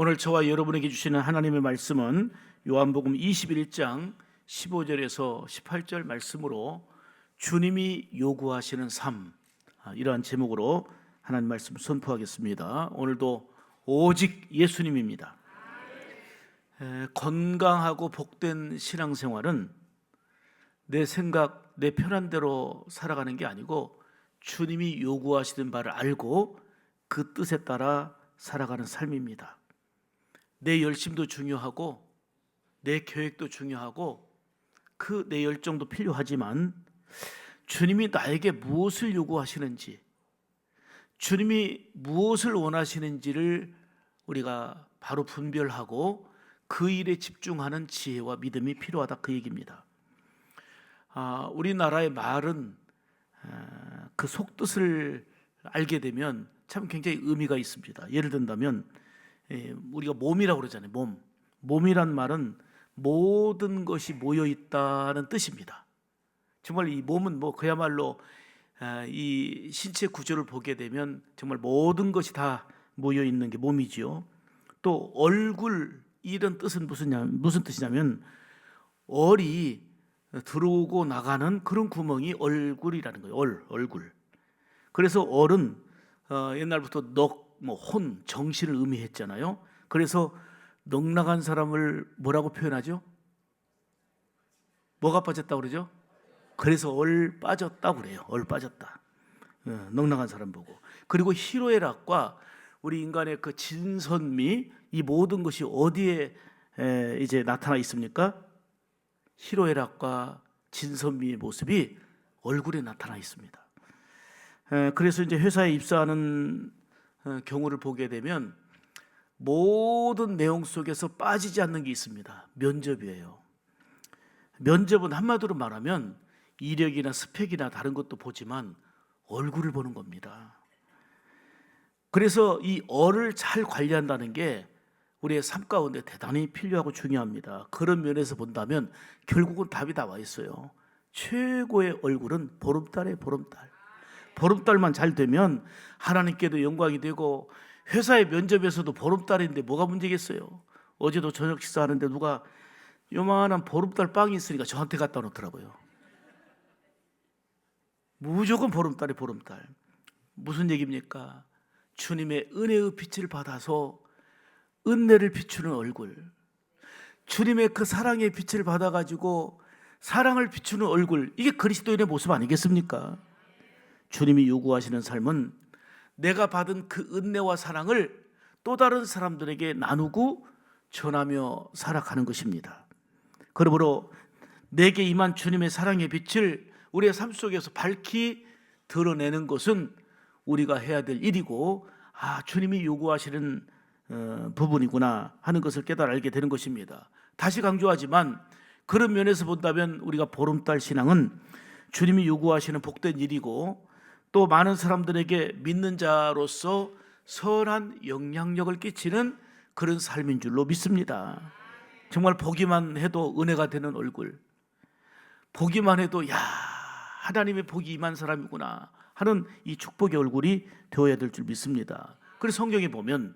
오늘 저와 여러분에게 주시는 하나님의 말씀은 요한복음 21장 15절에서 18절 말씀으로 주님이 요구하시는 삶, 이러한 제목으로 하나님 말씀 선포하겠습니다. 오늘도 오직 예수님입니다. 건강하고 복된 신앙생활은 내 생각, 내 편한 대로 살아가는 게 아니고 주님이 요구하시는 바를 알고 그 뜻에 따라 살아가는 삶입니다. 내 열심도 중요하고 내 계획도 중요하고 그 내 열정도 필요하지만 주님이 나에게 무엇을 요구하시는지, 주님이 무엇을 원하시는지를 우리가 바로 분별하고 그 일에 집중하는 지혜와 믿음이 필요하다, 그 얘기입니다. 우리나라의 말은 그 속뜻을 알게 되면 참 굉장히 의미가 있습니다. 예를 든다면 우리가 몸이라고 그러잖아요. 몸이란 말은 모든 것이 모여 있다는 뜻입니다. 정말 이 몸은 그야말로 이 신체 구조를 보게 되면 정말 모든 것이 다 모여 있는 게 몸이지요. 또 얼굴, 이런 뜻은 무슨 뜻이냐면 얼이 들어오고 나가는 그런 구멍이 얼굴이라는 거예요. 얼굴. 그래서 얼은 옛날부터 혼, 정신을 의미했잖아요. 그래서 넉나간 사람을 뭐라고 표현하죠? 뭐가 빠졌다고 그러죠? 그래서 얼 빠졌다고 그래요. 얼 빠졌다. 넉나간 사람 보고. 그리고 희로애락과 우리 인간의 그 진선미, 이 모든 것이 어디에 이제 나타나 있습니까? 희로애락과 진선미의 모습이 얼굴에 나타나 있습니다. 그래서 이제 회사에 입사하는 경우를 보게 되면 모든 내용 속에서 빠지지 않는 게 있습니다. 면접이에요. 면접은 한마디로 말하면 이력이나 스펙이나 다른 것도 보지만 얼굴을 보는 겁니다. 그래서 이 얼을 잘 관리한다는 게 우리의 삶 가운데 대단히 필요하고 중요합니다. 그런 면에서 본다면 결국은 답이 나와 있어요. 최고의 얼굴은 보름달이에요. 보름달만 잘 되면 하나님께도 영광이 되고, 회사의 면접에서도 보름달인데 뭐가 문제겠어요? 어제도 저녁 식사하는데 누가 요만한 보름달 빵이 있으니까 저한테 갖다 놓더라고요. 무조건 보름달. 무슨 얘기입니까? 주님의 은혜의 빛을 받아서 은혜를 비추는 얼굴, 주님의 그 사랑의 빛을 받아가지고 사랑을 비추는 얼굴, 이게 그리스도인의 모습 아니겠습니까? 주님이 요구하시는 삶은 내가 받은 그 은혜와 사랑을 또 다른 사람들에게 나누고 전하며 살아가는 것입니다. 그러므로 내게 임한 주님의 사랑의 빛을 우리의 삶 속에서 밝히 드러내는 것은 우리가 해야 될 일이고, 주님이 요구하시는 부분이구나 하는 것을 깨달아 알게 되는 것입니다. 다시 강조하지만 그런 면에서 본다면 우리가 보름달 신앙은 주님이 요구하시는 복된 일이고, 또 많은 사람들에게 믿는 자로서 선한 영향력을 끼치는 그런 삶인 줄로 믿습니다. 정말 보기만 해도 은혜가 되는 얼굴, 보기만 해도 하나님의 복이 임한 사람이구나 하는 이 축복의 얼굴이 되어야 될 줄 믿습니다. 그래서 성경에 보면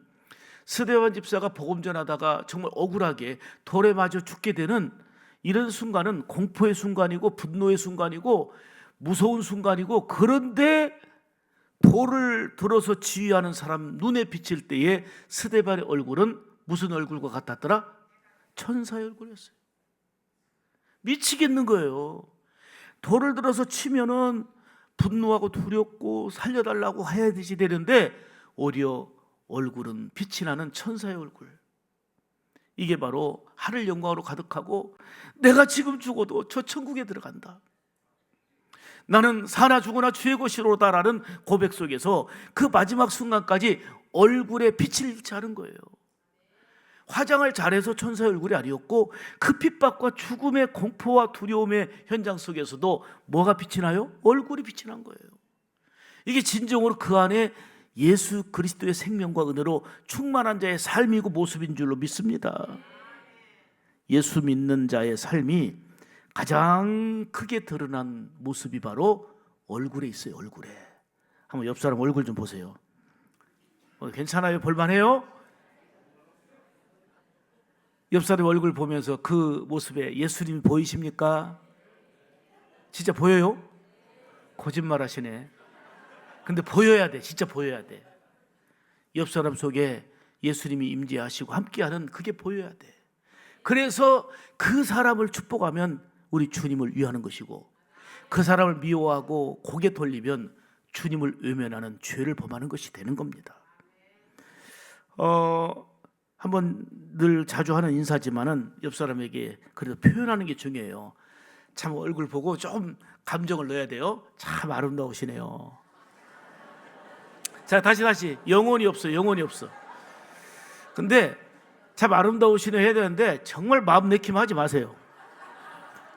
스데반 집사가 복음 전하다가 정말 억울하게 돌에 맞아 죽게 되는 이런 순간은 공포의 순간이고 분노의 순간이고 무서운 순간이고, 그런데 돌을 들어서 지휘하는 사람 눈에 비칠 때에 스데반의 얼굴은 무슨 얼굴과 같았더라? 천사의 얼굴이었어요. 미치겠는 거예요. 돌을 들어서 치면은 분노하고 두렵고 살려달라고 해야 되는데 오히려 얼굴은 빛이 나는 천사의 얼굴. 이게 바로 하늘 영광으로 가득하고 내가 지금 죽어도 저 천국에 들어간다, 나는 사나 죽으나 주의 것이로다라는 고백 속에서 그 마지막 순간까지 얼굴에 빛을 잃지 않은 거예요. 화장을 잘해서 천사의 얼굴이 아니었고, 그 핍박과 죽음의 공포와 두려움의 현장 속에서도 뭐가 빛이 나요? 얼굴이 빛이 난 거예요. 이게 진정으로 그 안에 예수 그리스도의 생명과 은혜로 충만한 자의 삶이고 모습인 줄로 믿습니다. 예수 믿는 자의 삶이 가장 크게 드러난 모습이 바로 얼굴에 있어요. 얼굴에. 한번 옆 사람 얼굴 좀 보세요. 괜찮아요? 볼만해요? 옆 사람 얼굴 보면서 그 모습에 예수님이 보이십니까? 진짜 보여요? 거짓말 하시네. 근데 보여야 돼. 진짜 보여야 돼. 옆 사람 속에 예수님이 임재하시고 함께하는 그게 보여야 돼. 그래서 그 사람을 축복하면 우리 주님을 위하는 것이고, 그 사람을 미워하고 고개 돌리면 주님을 외면하는 죄를 범하는 것이 되는 겁니다. 한번 늘 자주 하는 인사지만은 옆 사람에게 그래도 표현하는 게 중요해요. 참 얼굴 보고 좀 감정을 넣어야 돼요. 참 아름다우시네요. 자, 다시 영혼이 없어, 영혼이 없어. 근데 참 아름다우시네 해야 되는데 정말 마음 내키면 하지 마세요.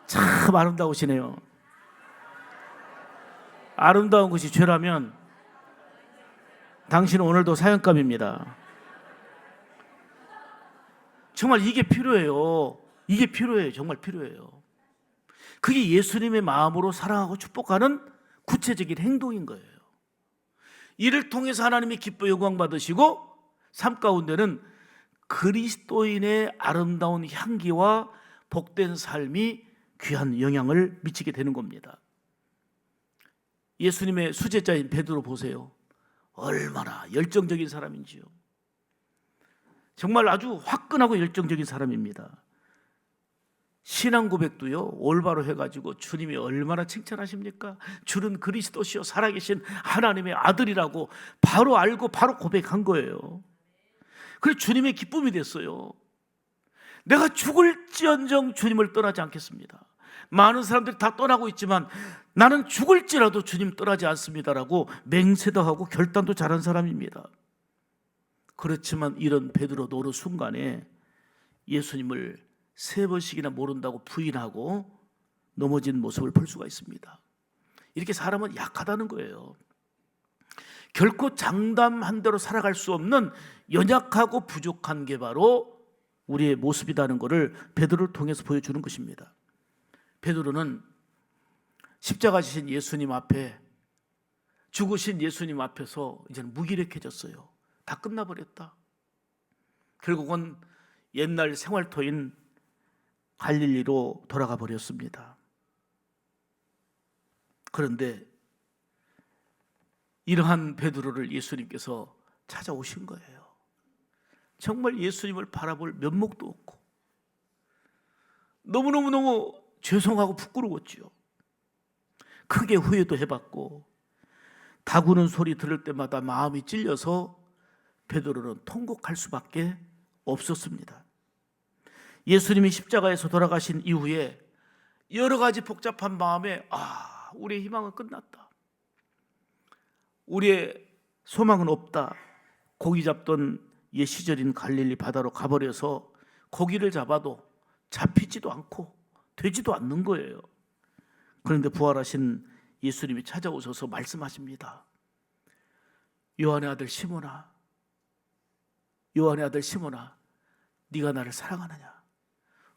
참 아름다우시네요. 아름다운 것이 죄라면 당신은 오늘도 사형감입니다. 정말 이게 필요해요. 이게 필요해요. 정말 필요해요. 그게 예수님의 마음으로 사랑하고 축복하는 구체적인 행동인 거예요. 이를 통해서 하나님이 기뻐 영광 받으시고, 삶 가운데는 그리스도인의 아름다운 향기와 복된 삶이 귀한 영향을 미치게 되는 겁니다. 예수님의 수제자인 베드로 보세요. 얼마나 열정적인 사람인지요. 정말 아주 화끈하고 열정적인 사람입니다. 신앙 고백도요, 올바로 해가지고 주님이 얼마나 칭찬하십니까? 주는 그리스도시요 살아계신 하나님의 아들이라고 바로 알고 바로 고백한 거예요. 그래서 주님의 기쁨이 됐어요. 내가 죽을지언정 주님을 떠나지 않겠습니다. 많은 사람들이 다 떠나고 있지만 나는 죽을지라도 주님 떠나지 않습니다라고 맹세도 하고 결단도 잘한 사람입니다. 그렇지만 이런 베드로도 어느 순간에 예수님을 3번씩이나 모른다고 부인하고 넘어진 모습을 볼 수가 있습니다. 이렇게 사람은 약하다는 거예요. 결코 장담한 대로 살아갈 수 없는 연약하고 부족한 게 바로 우리의 모습이라는 것을 베드로를 통해서 보여주는 것입니다. 베드로는 십자가 지신 예수님 앞에, 죽으신 예수님 앞에서 이제는 무기력해졌어요. 다 끝나버렸다. 결국은 옛날 생활터인 갈릴리로 돌아가 버렸습니다. 그런데 이러한 베드로를 예수님께서 찾아오신 거예요. 정말 예수님을 바라볼 면목도 없고 너무너무 죄송하고 부끄러웠지요. 크게 후회도 해봤고 다구는 소리 들을 때마다 마음이 찔려서 베드로는 통곡할 수밖에 없었습니다. 예수님이 십자가에서 돌아가신 이후에 여러 가지 복잡한 마음에 우리의 희망은 끝났다. 우리의 소망은 없다. 고기 잡던 옛 시절인 갈릴리 바다로 가버려서 고기를 잡아도 잡히지도 않고 되지도 않는 거예요. 그런데 부활하신 예수님이 찾아오셔서 말씀하십니다. 요한의 아들 시몬아, 요한의 아들 시몬아, 네가 나를 사랑하느냐?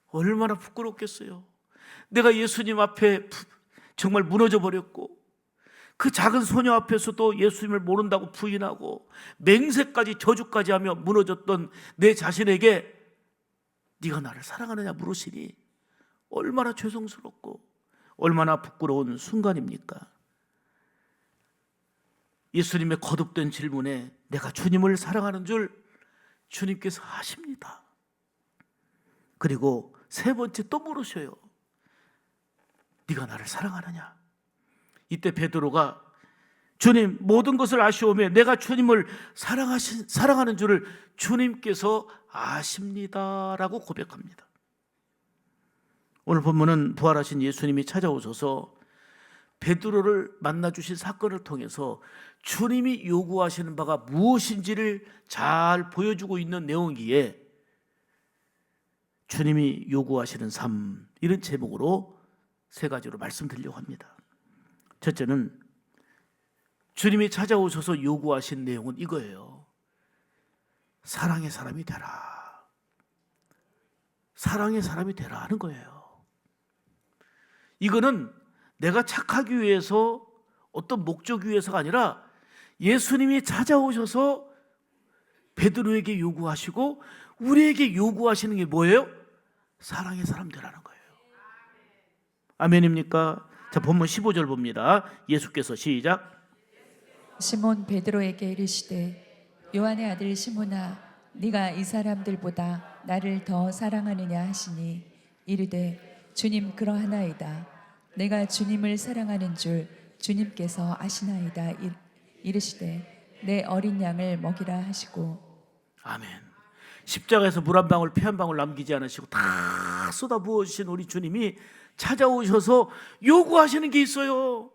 얼마나 부끄럽겠어요. 내가 예수님 앞에 정말 무너져 버렸고 그 작은 소녀 앞에서도 예수님을 모른다고 부인하고 맹세까지 저주까지 하며 무너졌던 내 자신에게 네가 나를 사랑하느냐 물으시니 얼마나 죄송스럽고 얼마나 부끄러운 순간입니까? 예수님의 거듭된 질문에 내가 주님을 사랑하는 줄 주님께서 아십니다. 그리고 3번째 또 물으셔요. 네가 나를 사랑하느냐? 이때 베드로가 주님, 모든 것을 아시오매 내가 주님을 사랑하는 줄을 주님께서 아십니다라고 고백합니다. 오늘 본문은 부활하신 예수님이 찾아오셔서 베드로를 만나주신 사건을 통해서 주님이 요구하시는 바가 무엇인지를 잘 보여주고 있는 내용이기에 주님이 요구하시는 삶, 이런 제목으로 3가지로 말씀드리려고 합니다. 첫째는 주님이 찾아오셔서 요구하신 내용은 이거예요. 사랑의 사람이 되라. 사랑의 사람이 되라 하는 거예요. 이거는 내가 착하기 위해서 어떤 목적이 위해서가 아니라 예수님이 찾아오셔서 베드로에게 요구하시고 우리에게 요구하시는 게 뭐예요? 사랑의 사람 되라는 거예요. 아멘입니까? 자, 본문 15절 봅니다. 예수께서 시작. 시몬 베드로에게 이르시되 요한의 아들 시몬아 네가 이 사람들보다 나를 더 사랑하느냐 하시니 이르되 주님 그러하나이다. 내가 주님을 사랑하는 줄 주님께서 아시나이다. 이르시되 내 어린 양을 먹이라 하시고. 아멘. 십자가에서 물 한 방울 피 한 방울 남기지 않으시고 다 쏟아 부어주신 우리 주님이 찾아오셔서 요구하시는 게 있어요.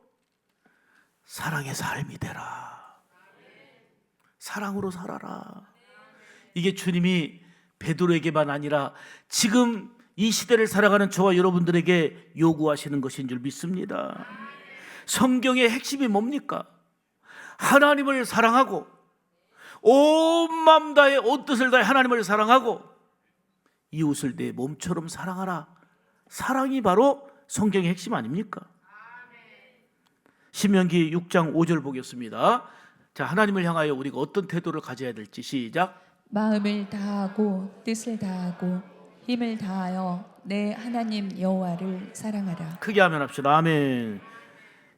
사랑의 삶이 되라. 사랑으로 살아라. 이게 주님이 베드로에게만 아니라 지금 이 시대를 살아가는 저와 여러분들에게 요구하시는 것인 줄 믿습니다. 성경의 핵심이 뭡니까? 하나님을 사랑하고 온 마음 다해 온 뜻을 다해 하나님을 사랑하고 이웃을 내 몸처럼 사랑하라. 사랑이 바로 성경의 핵심 아닙니까? 신명기 6장 5절 보겠습니다. 자, 하나님을 향하여 우리가 어떤 태도를 가져야 될지 시작. 마음을 다하고 뜻을 다하고 힘을 다하여 내 하나님 여호와를 사랑하라. 크게 하면 합시다. 아멘.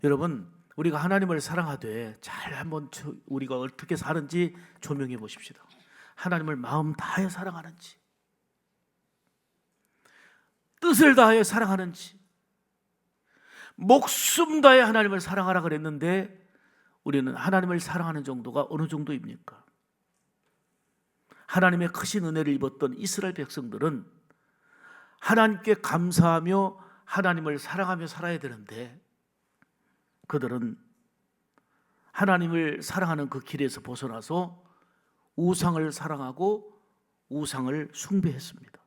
여러분, 우리가 하나님을 사랑하되 잘 한번 우리가 어떻게 사는지 조명해 보십시다. 하나님을 마음 다해 사랑하는지, 뜻을 다해 사랑하는지, 목숨 다해 하나님을 사랑하라 그랬는데 우리는 하나님을 사랑하는 정도가 어느 정도입니까? 하나님의 크신 은혜를 입었던 이스라엘 백성들은 하나님께 감사하며 하나님을 사랑하며 살아야 되는데 그들은 하나님을 사랑하는 그 길에서 벗어나서 우상을 사랑하고 우상을 숭배했습니다.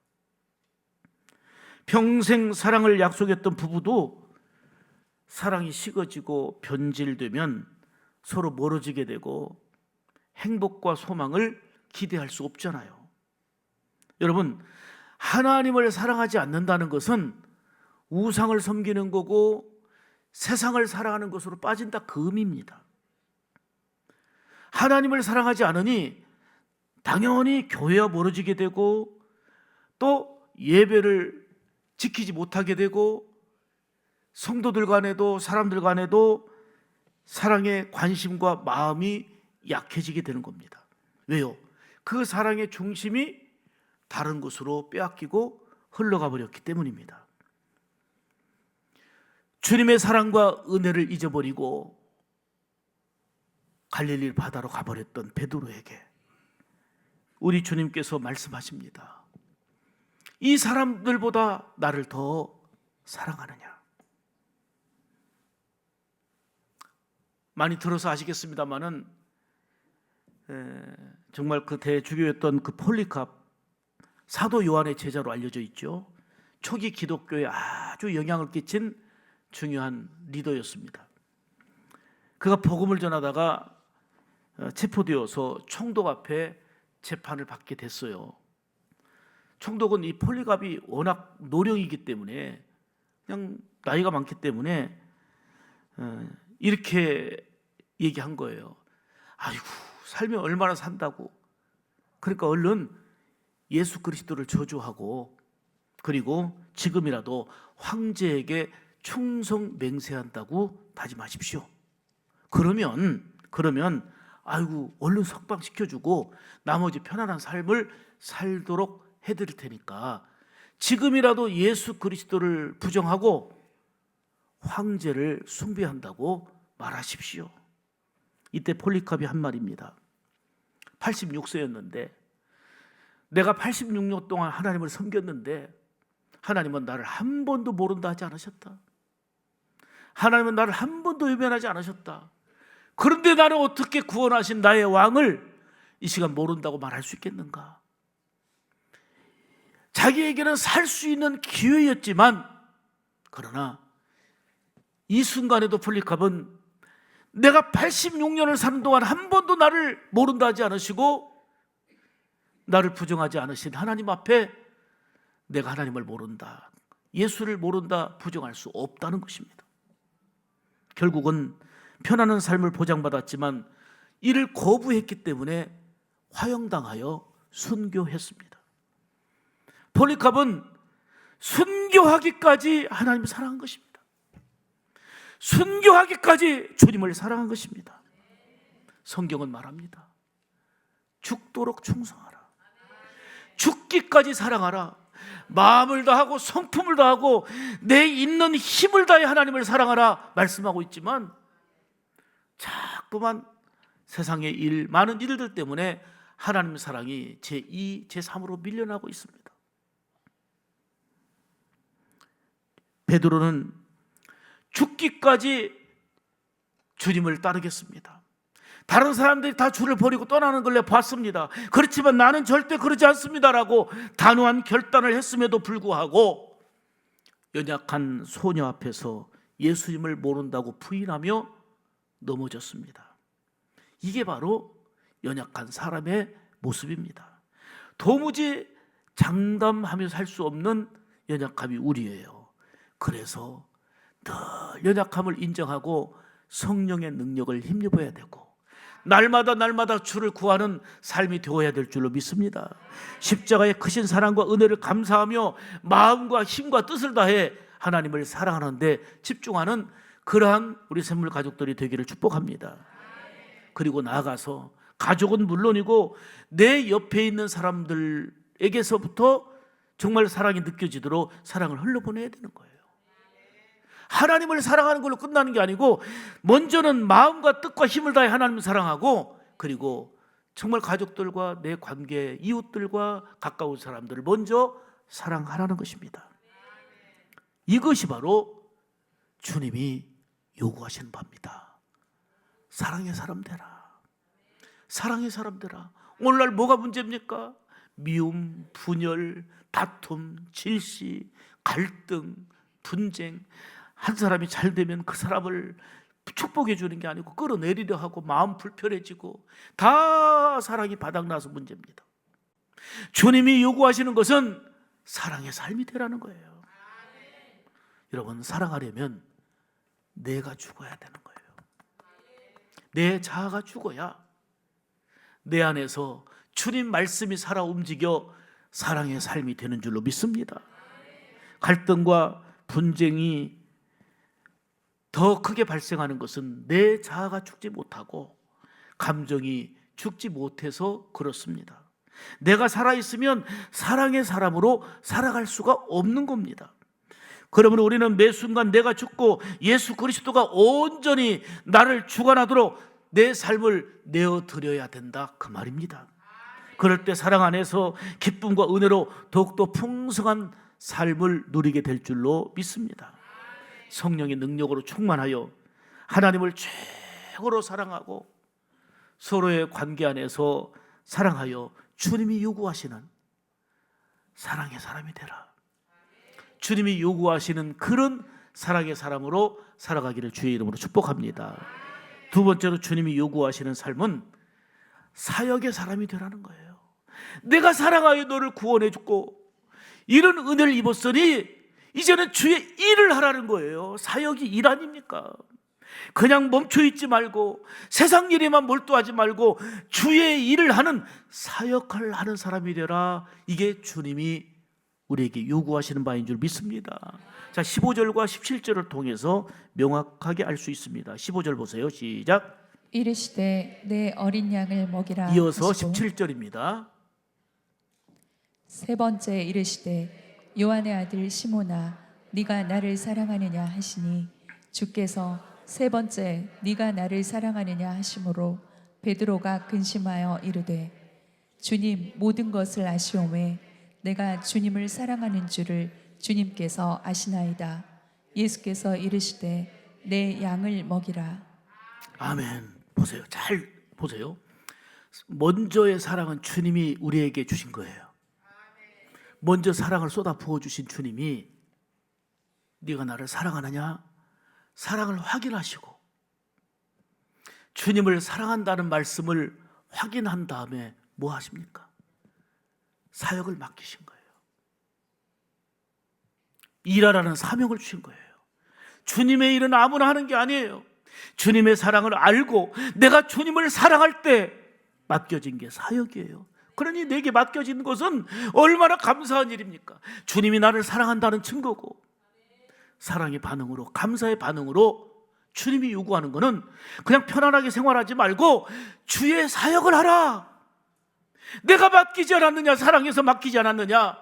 평생 사랑을 약속했던 부부도 사랑이 식어지고 변질되면 서로 멀어지게 되고 행복과 소망을 기대할 수 없잖아요. 여러분, 하나님을 사랑하지 않는다는 것은 우상을 섬기는 거고 세상을 사랑하는 것으로 빠진다 그 의미입니다. 하나님을 사랑하지 않으니 당연히 교회와 멀어지게 되고 또 예배를 지키지 못하게 되고 성도들 간에도 사람들 간에도 사랑의 관심과 마음이 약해지게 되는 겁니다. 왜요? 그 사랑의 중심이 다른 곳으로 빼앗기고 흘러가 버렸기 때문입니다. 주님의 사랑과 은혜를 잊어버리고 갈릴리 바다로 가버렸던 베드로에게 우리 주님께서 말씀하십니다. 이 사람들보다 나를 더 사랑하느냐? 많이 들어서 아시겠습니다마는 정말 그 대주교였던 그 폴리캅 사도 요한의 제자로 알려져 있죠. 초기 기독교에 아주 영향을 끼친 중요한 리더였습니다. 그가 복음을 전하다가 체포되어서 총독 앞에 재판을 받게 됐어요. 총독은 이 폴리갑이 워낙 노령이기 때문에 그냥 나이가 많기 때문에 이렇게 얘기한 거예요. 아이고, 살면 얼마나 산다고. 그러니까 얼른 예수 그리스도를 저주하고 그리고 지금이라도 황제에게 충성 맹세한다고 다짐하십시오. 그러면 아이고 얼른 석방시켜주고 나머지 편안한 삶을 살도록 해드릴 테니까 지금이라도 예수 그리스도를 부정하고 황제를 숭배한다고 말하십시오. 이때 폴리캅이 한 말입니다. 86세였는데 내가 86년 동안 하나님을 섬겼는데 하나님은 나를 한 번도 모른다 하지 않으셨다. 하나님은 나를 한 번도 외면하지 않으셨다. 그런데 나는 어떻게 구원하신 나의 왕을 이 시간 모른다고 말할 수 있겠는가? 자기에게는 살 수 있는 기회였지만 그러나 이 순간에도 폴리캅은 내가 86년을 사는 동안 한 번도 나를 모른다 하지 않으시고 나를 부정하지 않으신 하나님 앞에 내가 하나님을 모른다, 예수를 모른다 부정할 수 없다는 것입니다. 결국은 편안한 삶을 보장받았지만 이를 거부했기 때문에 화형당하여 순교했습니다. 폴리캅은 순교하기까지 하나님을 사랑한 것입니다. 순교하기까지 주님을 사랑한 것입니다. 성경은 말합니다. 죽도록 충성하라. 죽기까지 사랑하라. 마음을 다하고 성품을 다하고 내 있는 힘을 다해 하나님을 사랑하라 말씀하고 있지만, 자꾸만 세상의 일, 많은 일들 때문에 하나님의 사랑이 제2, 제3으로 밀려나고 있습니다. 베드로는 죽기까지 주님을 따르겠습니다. 다른 사람들이 다 주를 버리고 떠나는 걸 내가 봤습니다. 그렇지만 나는 절대 그러지 않습니다라고 단호한 결단을 했음에도 불구하고 연약한 소녀 앞에서 예수님을 모른다고 부인하며 넘어졌습니다. 이게 바로 연약한 사람의 모습입니다. 도무지 장담하며 살 수 없는 연약함이 우리예요. 그래서 늘 연약함을 인정하고 성령의 능력을 힘입어야 되고 날마다 주를 구하는 삶이 되어야 될 줄로 믿습니다. 십자가의 크신 사랑과 은혜를 감사하며 마음과 힘과 뜻을 다해 하나님을 사랑하는 데 집중하는 그러한 우리 샘물 가족들이 되기를 축복합니다. 그리고 나아가서 가족은 물론이고 내 옆에 있는 사람들에게서부터 정말 사랑이 느껴지도록 사랑을 흘려보내야 되는 거예요. 하나님을 사랑하는 걸로 끝나는 게 아니고 먼저는 마음과 뜻과 힘을 다해 하나님을 사랑하고, 그리고 정말 가족들과 내 관계, 이웃들과 가까운 사람들을 먼저 사랑하라는 것입니다. 이것이 바로 주님이 요구하시는 바입니다. 사랑의 사람 되라. 사랑의 사람 되라. 오늘날 뭐가 문제입니까? 미움, 분열, 다툼, 질시, 갈등, 분쟁. 한 사람이 잘 되면 그 사람을 축복해 주는 게 아니고 끌어내리려 하고 마음 불편해지고 다 사랑이 바닥나서 문제입니다. 주님이 요구하시는 것은 사랑의 삶이 되라는 거예요. 여러분, 사랑하려면 내가 죽어야 되는 거예요. 내 자아가 죽어야 내 안에서 주님 말씀이 살아 움직여 사랑의 삶이 되는 줄로 믿습니다. 갈등과 분쟁이 더 크게 발생하는 것은 내 자아가 죽지 못하고 감정이 죽지 못해서 그렇습니다. 내가 살아있으면 사랑의 사람으로 살아갈 수가 없는 겁니다. 그러므로 우리는 매 순간 내가 죽고 예수 그리스도가 온전히 나를 주관하도록 내 삶을 내어드려야 된다, 그 말입니다. 그럴 때 사랑 안에서 기쁨과 은혜로 더욱더 풍성한 삶을 누리게 될 줄로 믿습니다. 성령의 능력으로 충만하여 하나님을 최고로 사랑하고 서로의 관계 안에서 사랑하여 주님이 요구하시는 사랑의 사람이 되라. 주님이 요구하시는 그런 사랑의 사람으로 살아가기를 주의 이름으로 축복합니다. 두 번째로 주님이 요구하시는 삶은 사역의 사람이 되라는 거예요. 내가 사랑하여 너를 구원해 주고 이런 은혜를 입었으니 이제는 주의 일을 하라는 거예요. 사역이 일 아닙니까? 그냥 멈춰있지 말고 세상 일에만 몰두하지 말고 주의 일을 하는 사역을 하는 사람이 되라. 이게 주님이 우리에게 요구하시는 바인 줄 믿습니다. 자, 15절과 17절을 통해서 명확하게 알 수 있습니다. 15절 보세요. 시작. 이르시되 내 어린 양을 먹이라 이어서 하시고 17절입니다. 세 번째 이르시되 요한의 아들 시몬아 네가 나를 사랑하느냐 하시니 주께서 세 번째 네가 나를 사랑하느냐 하심으로 베드로가 근심하여 이르되 주님 모든 것을 아시오매 내가 주님을 사랑하는 줄을 주님께서 아시나이다. 예수께서 이르시되 내 양을 먹이라. 아멘. 보세요. 잘 보세요. 먼저의 사랑은 주님이 우리에게 주신 거예요. 먼저 사랑을 쏟아 부어주신 주님이 네가 나를 사랑하느냐? 사랑을 확인하시고 주님을 사랑한다는 말씀을 확인한 다음에 뭐 하십니까? 사역을 맡기신 거예요. 일하라는 사명을 주신 거예요. 주님의 일은 아무나 하는 게 아니에요. 주님의 사랑을 알고 내가 주님을 사랑할 때 맡겨진 게 사역이에요. 그러니 내게 맡겨진 것은 얼마나 감사한 일입니까? 주님이 나를 사랑한다는 증거고, 사랑의 반응으로, 감사의 반응으로 주님이 요구하는 것은 그냥 편안하게 생활하지 말고 주의 사역을 하라. 내가 맡기지 않았느냐? 사랑해서 맡기지 않았느냐?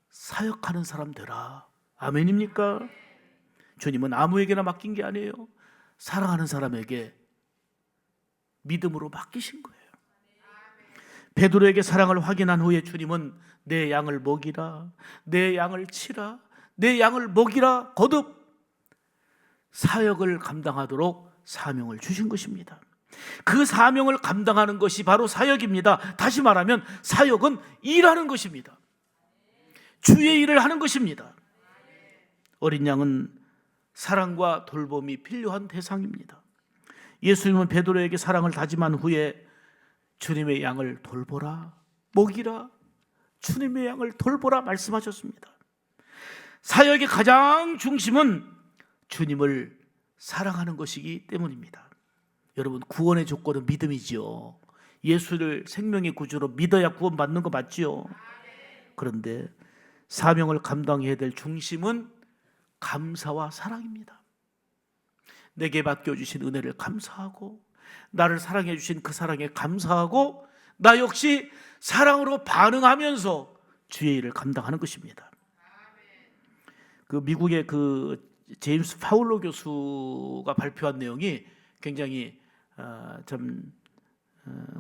사역하는 사람 되라. 아멘입니까? 주님은 아무에게나 맡긴 게 아니에요. 사랑하는 사람에게 믿음으로 맡기신 거예요. 베드로에게 사랑을 확인한 후에 주님은 내 양을 먹이라, 내 양을 치라, 내 양을 먹이라 거듭 사역을 감당하도록 사명을 주신 것입니다. 그 사명을 감당하는 것이 바로 사역입니다. 다시 말하면 사역은 일하는 것입니다. 주의 일을 하는 것입니다. 어린 양은 사랑과 돌봄이 필요한 대상입니다. 예수님은 베드로에게 사랑을 다짐한 후에 주님의 양을 돌보라, 먹이라, 주님의 양을 돌보라 말씀하셨습니다. 사역의 가장 중심은 주님을 사랑하는 것이기 때문입니다. 여러분, 구원의 조건은 믿음이지요. 예수를 생명의 구주로 믿어야 구원받는 거 맞지요? 그런데 사명을 감당해야 될 중심은 감사와 사랑입니다. 내게 맡겨주신 은혜를 감사하고, 나를 사랑해 주신 그 사랑에 감사하고, 나 역시 사랑으로 반응하면서 주의 일을 감당하는 것입니다. 그 미국의 그 제임스 파울로 교수가 발표한 내용이 굉장히 좀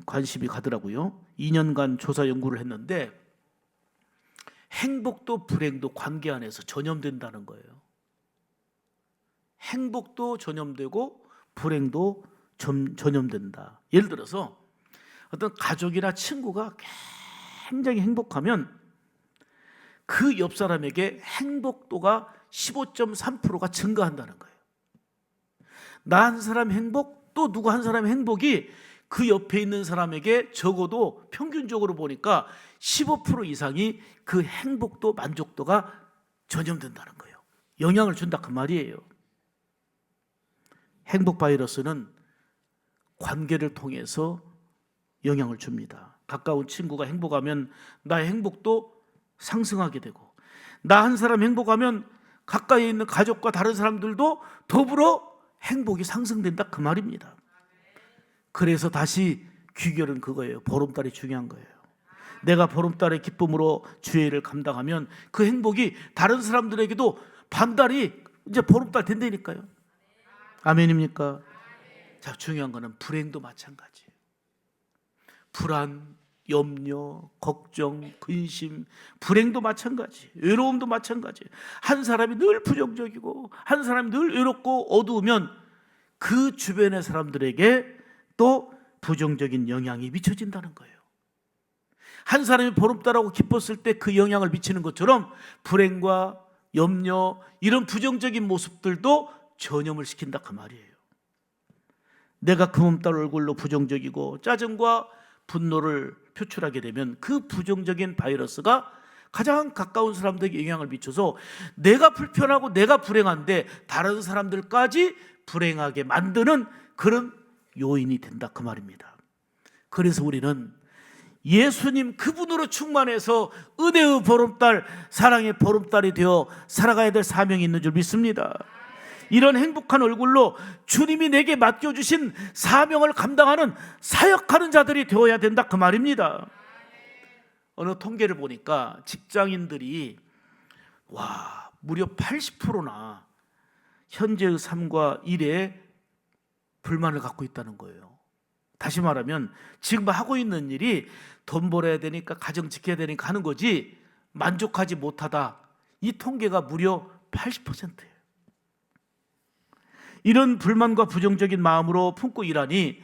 관심이 가더라고요. 2년간 조사 연구를 했는데 행복도 불행도 관계 안에서 전염된다는 거예요. 행복도 전염되고 불행도 전염된다. 예를 들어서 어떤 가족이나 친구가 굉장히 행복하면 그 옆 사람에게 행복도가 15.3%가 증가한다는 거예요. 나 한 사람 행복, 또 누구 한 사람의 행복이 그 옆에 있는 사람에게 적어도 평균적으로 보니까 15% 이상이 그 행복도, 만족도가 전염된다는 거예요. 영향을 준다 그 말이에요. 행복 바이러스는 관계를 통해서 영향을 줍니다. 가까운 친구가 행복하면 나의 행복도 상승하게 되고, 나 한 사람 행복하면 가까이 있는 가족과 다른 사람들도 더불어 행복이 상승된다 그 말입니다. 그래서 다시 귀결은 그거예요. 보름달이 중요한 거예요. 내가 보름달의 기쁨으로 주의 일을 감당하면 그 행복이 다른 사람들에게도 반달이 이제 보름달 된다니까요. 아멘입니까? 자, 중요한 거는 불행도 마찬가지예요. 불안, 염려, 걱정, 근심, 불행도 마찬가지, 외로움도 마찬가지. 한 사람이 늘 부정적이고 한 사람이 늘 외롭고 어두우면 그 주변의 사람들에게 또 부정적인 영향이 미쳐진다는 거예요. 한 사람이 보름달하고 기뻤을 때 그 영향을 미치는 것처럼 불행과 염려, 이런 부정적인 모습들도 전염을 시킨다 그 말이에요. 내가 금음달 얼굴로 부정적이고 짜증과 분노를 표출하게 되면 그 부정적인 바이러스가 가장 가까운 사람들에게 영향을 미쳐서 내가 불편하고 내가 불행한데 다른 사람들까지 불행하게 만드는 그런 요인이 된다 그 말입니다. 그래서 우리는 예수님 그분으로 충만해서 은혜의 보름달, 사랑의 보름달이 되어 살아가야 될 사명이 있는 줄 믿습니다. 이런 행복한 얼굴로 주님이 내게 맡겨주신 사명을 감당하는 사역하는 자들이 되어야 된다 그 말입니다. 어느 통계를 보니까 직장인들이 무려 80%나 현재의 삶과 일에 불만을 갖고 있다는 거예요. 다시 말하면 지금 하고 있는 일이 돈 벌어야 되니까, 가정 지켜야 되니까 하는 거지 만족하지 못하다. 이 통계가 무려 80%예요. 이런 불만과 부정적인 마음으로 품고 일하니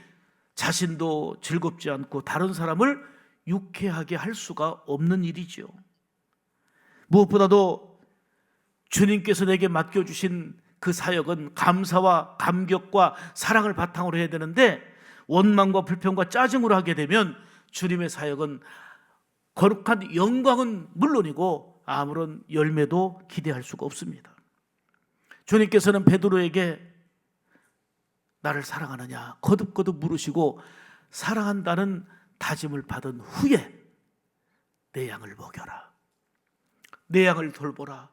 자신도 즐겁지 않고 다른 사람을 유쾌하게 할 수가 없는 일이죠. 무엇보다도 주님께서 내게 맡겨주신 그 사역은 감사와 감격과 사랑을 바탕으로 해야 되는데 원망과 불평과 짜증으로 하게 되면 주님의 사역은 거룩한 영광은 물론이고 아무런 열매도 기대할 수가 없습니다. 주님께서는 베드로에게 나를 사랑하느냐 거듭거듭 물으시고 사랑한다는 다짐을 받은 후에 내 양을 먹여라. 내 양을 돌보라.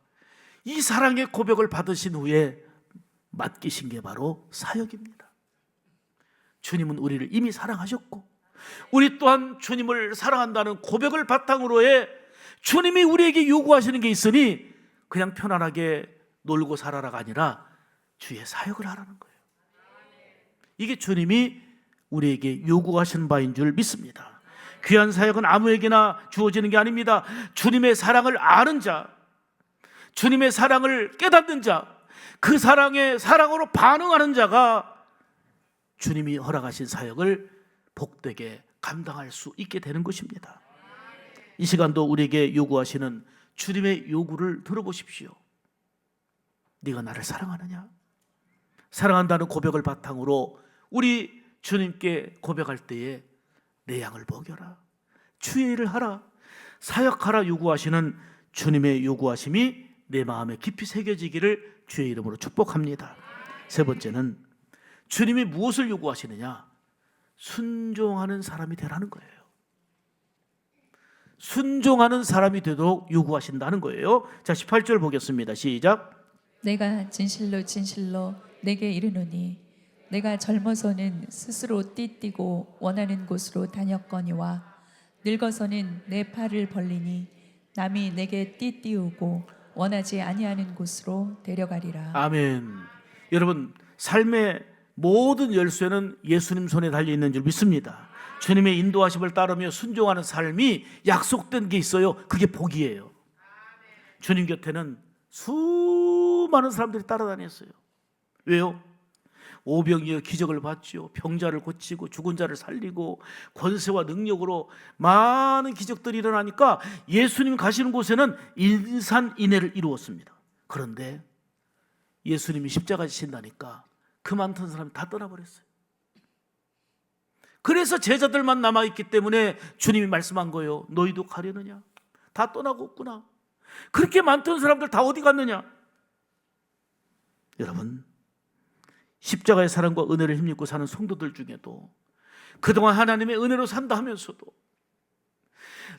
이 사랑의 고백을 받으신 후에 맡기신 게 바로 사역입니다. 주님은 우리를 이미 사랑하셨고 우리 또한 주님을 사랑한다는 고백을 바탕으로 해 주님이 우리에게 요구하시는 게 있으니 그냥 편안하게 놀고 살아라가 아니라 주의 사역을 하라는 거예요. 이게 주님이 우리에게 요구하시는 바인 줄 믿습니다. 귀한 사역은 아무에게나 주어지는 게 아닙니다. 주님의 사랑을 아는 자, 주님의 사랑을 깨닫는 자, 그 사랑으로 반응하는 자가 주님이 허락하신 사역을 복되게 감당할 수 있게 되는 것입니다. 이 시간도 우리에게 요구하시는 주님의 요구를 들어보십시오. 네가 나를 사랑하느냐? 사랑한다는 고백을 바탕으로 우리 주님께 고백할 때에 내 양을 먹여라, 주의 일을 하라, 사역하라 요구하시는 주님의 요구하심이 내 마음에 깊이 새겨지기를 주의 이름으로 축복합니다. 세 번째는 주님이 무엇을 요구하시느냐? 순종하는 사람이 되라는 거예요. 순종하는 사람이 되도록 요구하신다는 거예요. 자, 18절 보겠습니다. 시작. 내가 진실로 진실로 내게 이르노니 내가 젊어서는 스스로 띠띠고 원하는 곳으로 다녔거니와 늙어서는 내 팔을 벌리니 남이 내게 띠띠우고 원하지 아니하는 곳으로 데려가리라. 아멘. 여러분, 삶의 모든 열쇠는 예수님 손에 달려 있는 줄 믿습니다. 주님의 인도하심을 따르며 순종하는 삶이 약속된 게 있어요. 그게 복이에요. 주님 곁에는 수많은 사람들이 따라다녔어요. 왜요? 오병이어 기적을 봤죠. 병자를 고치고 죽은 자를 살리고 권세와 능력으로 많은 기적들이 일어나니까 예수님 가시는 곳에는 인산인해를 이루었습니다. 그런데 예수님이 십자가 지신다니까 그 많던 사람이 다 떠나버렸어요. 그래서 제자들만 남아있기 때문에 주님이 말씀한 거예요. 너희도 가려느냐? 다 떠나고 없구나. 그렇게 많던 사람들 다 어디 갔느냐? 여러분, 십자가의 사랑과 은혜를 힘입고 사는 성도들 중에도 그동안 하나님의 은혜로 산다 하면서도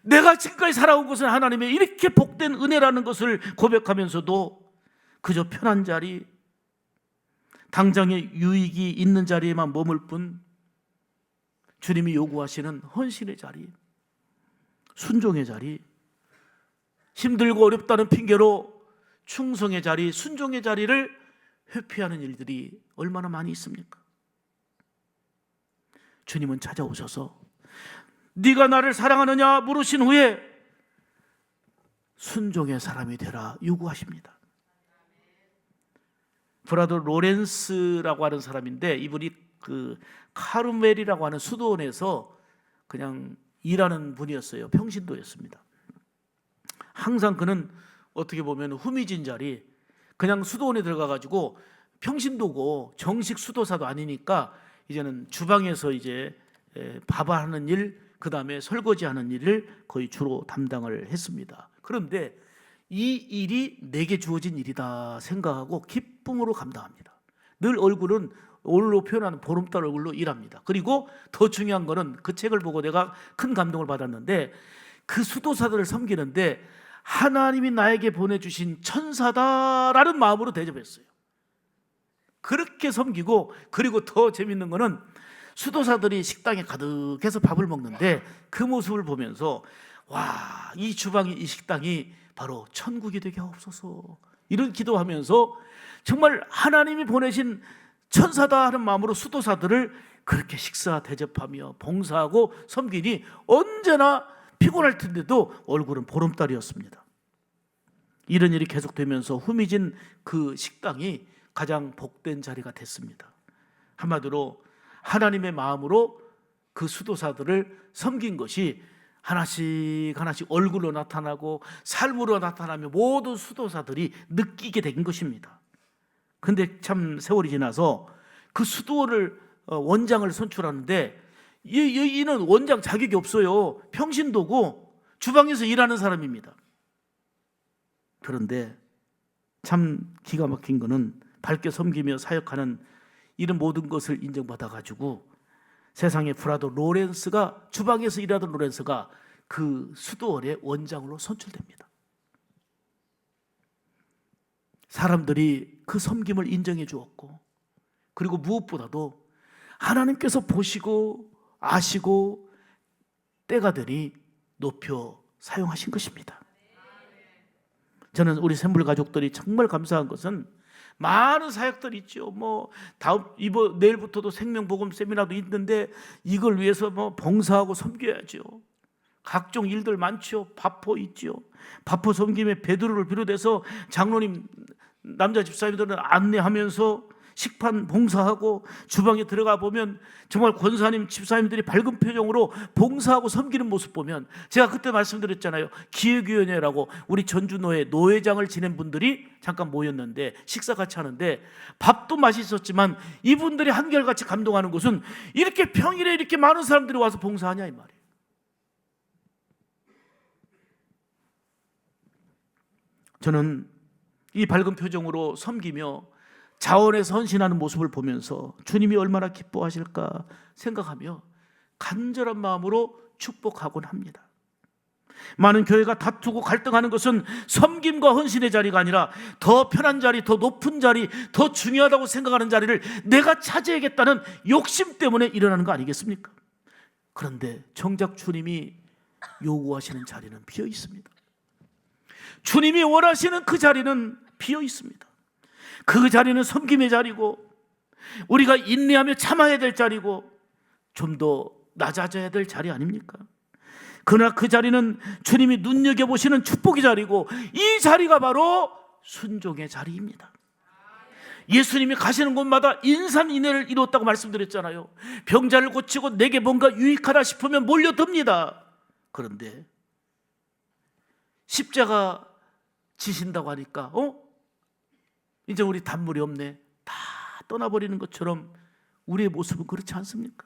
내가 지금까지 살아온 것은 하나님의 이렇게 복된 은혜라는 것을 고백하면서도 그저 편한 자리, 당장의 유익이 있는 자리에만 머물 뿐 주님이 요구하시는 헌신의 자리, 순종의 자리, 힘들고 어렵다는 핑계로 충성의 자리, 순종의 자리를 회피하는 일들이 얼마나 많이 있습니까? 주님은 찾아오셔서 네가 나를 사랑하느냐 물으신 후에 순종의 사람이 되라 요구하십니다. 브라더 로렌스라고 하는 사람인데 이분이 그 카르멜이라고 하는 수도원에서 그냥 일하는 분이었어요. 평신도였습니다. 항상 그는 어떻게 보면 후미진 자리, 그냥 수도원에 들어가가지고 평신도고 정식 수도사도 아니니까 이제는 주방에서 이제 밥하는 일, 그 다음에 설거지하는 일을 거의 주로 담당을 했습니다. 그런데 이 일이 내게 주어진 일이다 생각하고 기쁨으로 감당합니다. 늘 얼굴은 오늘로 표현하는 보름달 얼굴로 일합니다. 그리고 더 중요한 거는 그 책을 보고 내가 큰 감동을 받았는데 그 수도사들을 섬기는데 하나님이 나에게 보내주신 천사다라는 마음으로 대접했어요. 그렇게 섬기고, 그리고 더 재밌는 거는 수도사들이 식당에 가득해서 밥을 먹는데 그 모습을 보면서 와, 이 주방이, 이 식당이 바로 천국이 되게 하옵소서 이런 기도하면서 정말 하나님이 보내신 천사다 하는 마음으로 수도사들을 그렇게 식사 대접하며 봉사하고 섬기니 언제나 피곤할 텐데도 얼굴은 보름달이었습니다. 이런 일이 계속되면서 후미진 그 식당이 가장 복된 자리가 됐습니다. 한마디로 하나님의 마음으로 그 수도사들을 섬긴 것이 하나씩 하나씩 얼굴로 나타나고 삶으로 나타나며 모든 수도사들이 느끼게 된 것입니다. 근데 참 세월이 지나서 그 수도원을 원장을 선출하는데 이는 원장 자격이 없어요. 평신도고 주방에서 일하는 사람입니다. 그런데 참 기가 막힌 거는 밝게 섬기며 사역하는 이런 모든 것을 인정받아가지고 세상에 브라더 로렌스가, 주방에서 일하던 로렌스가 그 수도원의 원장으로 선출됩니다. 사람들이 그 섬김을 인정해 주었고, 그리고 무엇보다도 하나님께서 보시고 아시고 때가 되니 높여 사용하신 것입니다. 저는 우리 샘물 가족들이 정말 감사한 것은 많은 사역들이 있죠. 내일부터도 생명복음 세미나도 있는데 이걸 위해서 봉사하고 섬겨야죠. 각종 일들 많죠. 바포 있죠. 바포 섬김에 베드로를 비롯해서 장로님, 남자 집사님들은 안내하면서 식판 봉사하고, 주방에 들어가 보면 정말 권사님, 집사님들이 밝은 표정으로 봉사하고 섬기는 모습 보면, 제가 그때 말씀드렸잖아요. 기획위원회라고 우리 전주노회 노회장을 지낸 분들이 잠깐 모였는데 식사 같이 하는데, 밥도 맛있었지만 이분들이 한결같이 감동하는 것은 이렇게 평일에 이렇게 많은 사람들이 와서 봉사하냐 이 말이에요. 저는 이 밝은 표정으로 섬기며 자원해서 헌신하는 모습을 보면서 주님이 얼마나 기뻐하실까 생각하며 간절한 마음으로 축복하곤 합니다. 많은 교회가 다투고 갈등하는 것은 섬김과 헌신의 자리가 아니라 더 편한 자리, 더 높은 자리, 더 중요하다고 생각하는 자리를 내가 차지하겠다는 욕심 때문에 일어나는 거 아니겠습니까? 그런데 정작 주님이 요구하시는 자리는 비어 있습니다. 주님이 원하시는 그 자리는 비어 있습니다. 그 자리는 섬김의 자리고, 우리가 인내하며 참아야 될 자리고, 좀 더 낮아져야 될 자리 아닙니까? 그러나 그 자리는 주님이 눈여겨보시는 축복의 자리고, 이 자리가 바로 순종의 자리입니다. 예수님이 가시는 곳마다 인산인해를 이뤘다고 말씀드렸잖아요. 병자를 고치고 내게 뭔가 유익하다 싶으면 몰려듭니다. 그런데 십자가 지신다고 하니까 이제 우리 단물이 없네, 다 떠나버리는 것처럼 우리의 모습은 그렇지 않습니까?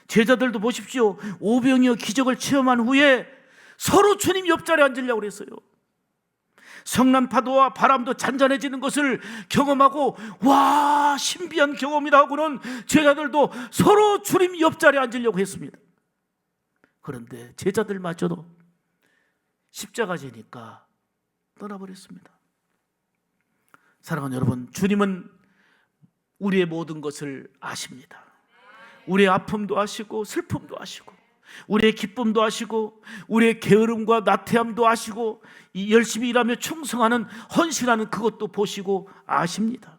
제자들도 보십시오. 오병이어 기적을 체험한 후에 서로 주님 옆자리에 앉으려고 그랬어요. 성난 파도와 바람도 잔잔해지는 것을 경험하고, 와, 신비한 경험이다 하고는 제자들도 서로 주님 옆자리에 앉으려고 했습니다. 그런데 제자들마저도 십자가 지니까 떠나버렸습니다. 사랑하는 여러분, 주님은 우리의 모든 것을 아십니다. 우리의 아픔도 아시고 슬픔도 아시고 우리의 기쁨도 아시고 우리의 게으름과 나태함도 아시고 열심히 일하며 충성하는, 헌신하는 그것도 보시고 아십니다.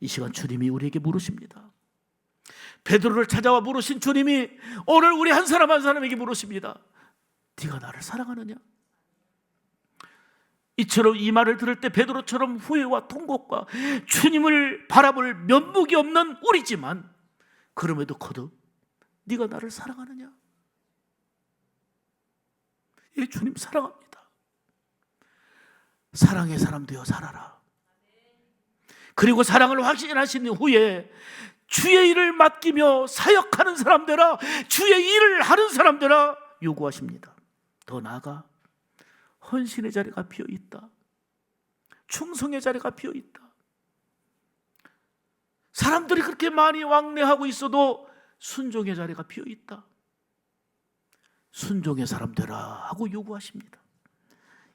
이 시간 주님이 우리에게 물으십니다. 베드로를 찾아와 물으신 주님이 오늘 우리 한 사람 한 사람에게 물으십니다. 네가 나를 사랑하느냐? 이처럼 이 말을 들을 때 베드로처럼 후회와 통곡과 주님을 바라볼 면목이 없는 우리지만, 그럼에도 거듭 네가 나를 사랑하느냐? 예, 주님 사랑합니다. 사랑의 사람 되어 살아라. 그리고 사랑을 확신하신 후에 주의 일을 맡기며 사역하는 사람 되라, 주의 일을 하는 사람 되라 요구하십니다. 더 나아가 헌신의 자리가 비어있다, 충성의 자리가 비어있다. 사람들이 그렇게 많이 왕래하고 있어도 순종의 자리가 비어있다. 순종의 사람 되라 하고 요구하십니다.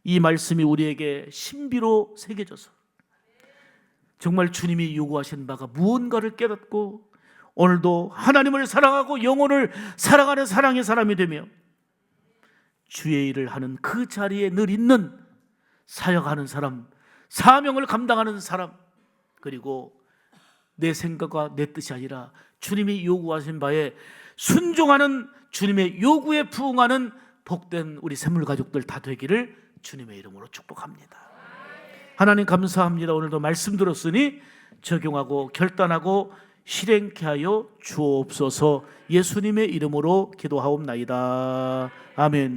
이 말씀이 우리에게 신비로 새겨져서 정말 주님이 요구하신 바가 무언가를 깨닫고 오늘도 하나님을 사랑하고 영혼을 사랑하는 사랑의 사람이 되며 주의 일을 하는 그 자리에 늘 있는 사역하는 사람, 사명을 감당하는 사람, 그리고 내 생각과 내 뜻이 아니라 주님이 요구하신 바에 순종하는, 주님의 요구에 부응하는 복된 우리 샘물 가족들 다 되기를 주님의 이름으로 축복합니다. 하나님 감사합니다. 오늘도 말씀 들었으니 적용하고 결단하고 실행케 하여 주옵소서. 예수님의 이름으로 기도하옵나이다. 아멘.